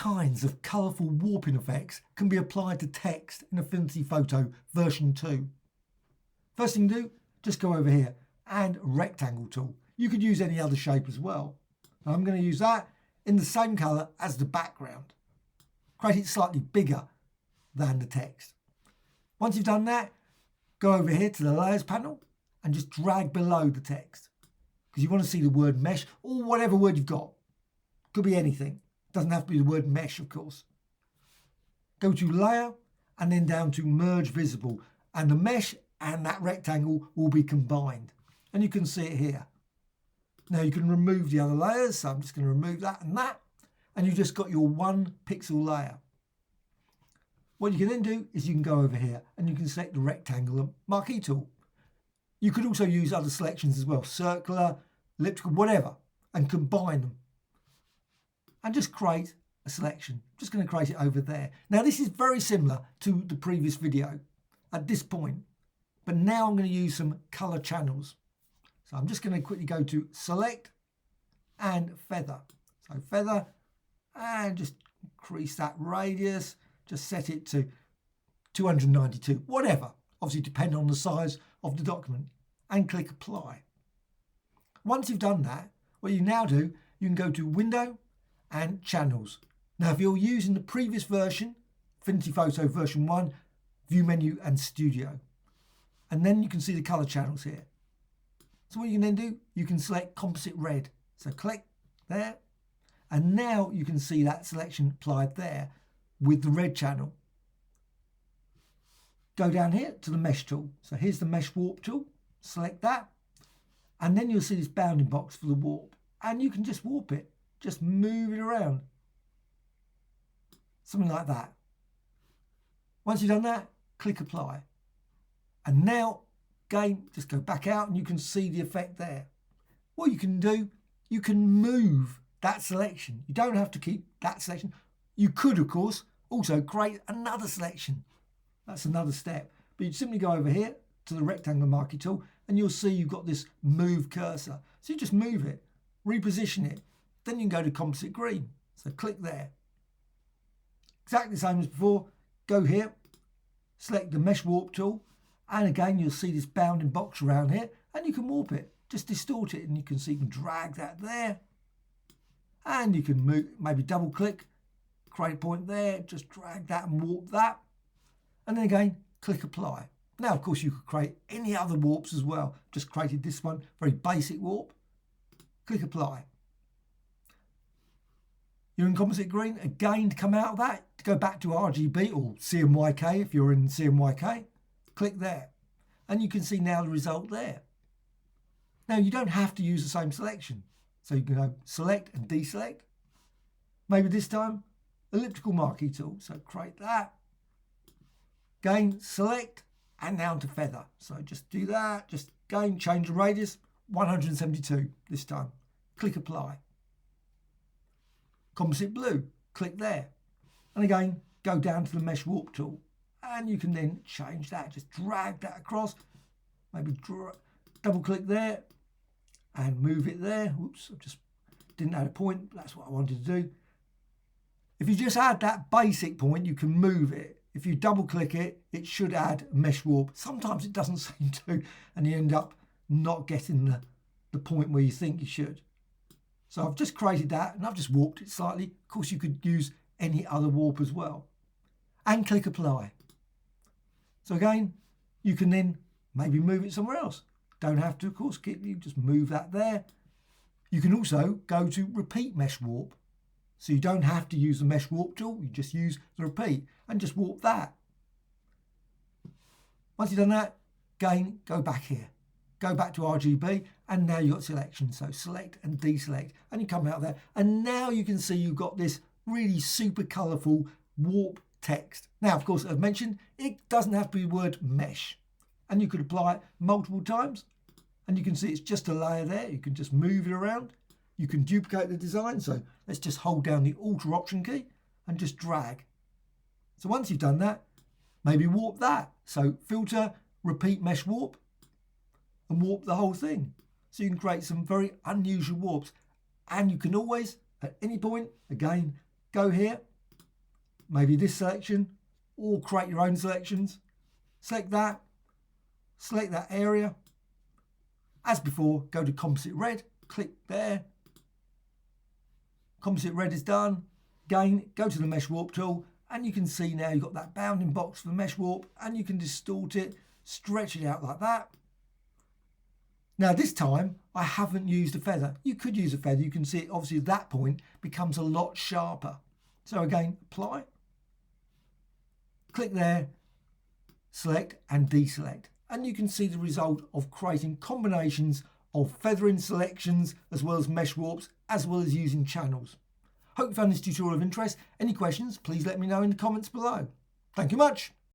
kinds of colourful warping effects can be applied to text in Affinity Photo version 2. First thing to do, just go over here and rectangle tool. You could use any other shape as well. I'm going to use that in the same colour as the background. Create it slightly bigger than the text. Once you've done that, go over here to the layers panel and just drag below the text, because you want to see the word mesh or whatever word you've got. Could be anything. Doesn't have to be the word mesh, of course. Go to layer and then down to merge visible, and the mesh and that rectangle will be combined, and you can see it here. Now you can remove the other layers, so I'm just going to remove that, and you've just got your 1 pixel layer. What you can then do is you can go over here and you can select the rectangle and marquee tool. You could also use other selections as well, circular, elliptical, whatever, and combine them and just create a selection. I'm just going to create it over there. Now this is very similar to the previous video at this point, but now I'm going to use some color channels. So I'm just going to quickly go to select and feather. So feather, and just increase that radius, just set it to 292, whatever, obviously depending on the size of the document, and click apply. Once you've done that, what you now do, you can go to window and channels. Now if you're using the previous version, Affinity Photo version 1, view menu and studio, and then you can see the color channels here. So what you can then do, you can select composite red. So click there, and now you can see that selection applied there with the red channel. Go down here to the mesh tool. So here's the mesh warp tool, select that, and then you'll see this bounding box for the warp, and you can just warp it, just move it around. Something like that. Once you've done that, click apply. And now, again, just go back out and you can see the effect there. What you can do, you can move that selection. You don't have to keep that selection. You could, of course, also create another selection. That's another step. But you simply go over here to the rectangle marquee tool and you'll see you've got this move cursor. So you just move it, reposition it. Then you can go to composite green. So click there. Exactly the same as before. Go here, select the mesh warp tool. And again, you'll see this bounding box around here and you can warp it. Just distort it and you can see you can drag that there. And you can move, maybe double click, create a point there, just drag that and warp that. And then again, click apply. Now, of course, you could create any other warps as well. Just created this one, very basic warp. Click apply. You're in composite green. Again, to come out of that, to go back to RGB or CMYK if you're in CMYK, click there. And you can see now the result there. Now, you don't have to use the same selection. So you can go select and deselect. Maybe this time, elliptical marquee tool. So create that. Again, select and now to feather. So just do that. Just again, change the radius, 172 this time. Click apply. Composite blue, click there. And again, go down to the mesh warp tool. And you can then change that. Just drag that across. Maybe double click there and move it there. Whoops, I just didn't add a point. That's what I wanted to do. If you just add that basic point, you can move it. If you double click it, it should add a mesh warp. Sometimes it doesn't seem to, and you end up not getting the point where you think you should. So I've just created that and I've just warped it slightly. Of course, you could use any other warp as well. And click apply. So again, you can then maybe move it somewhere else. Don't have to, of course, you just move that there. You can also go to repeat mesh warp. So you don't have to use the mesh warp tool, you just use the repeat and just warp that. Once you've done that, again, go back here. Go back to RGB and now you've got selection. So select and deselect and you come out there and now you can see you've got this really super colourful warp text. Now, of course, as mentioned, it doesn't have to be the word mesh and you could apply it multiple times and you can see it's just a layer there. You can just move it around. You can duplicate the design. So let's just hold down the Alt or Option key and just drag. So once you've done that, maybe warp that. So filter, repeat mesh warp and warp the whole thing. So you can create some very unusual warps and you can always, at any point, again, go here maybe this selection, or create your own selections. Select that area. As before, go to composite red, click there. Composite red is done. Again, go to the mesh warp tool, and you can see now you've got that bounding box for the mesh warp, and you can distort it, stretch it out like that. Now this time I haven't used a feather. You could use a feather. You can see it obviously at that point becomes a lot sharper. So again, apply, click there, select and deselect, and you can see the result of creating combinations of feathering selections as well as mesh warps, as well as using channels. Hope you found this tutorial of interest. Any questions, please let me know in the comments below. Thank you much.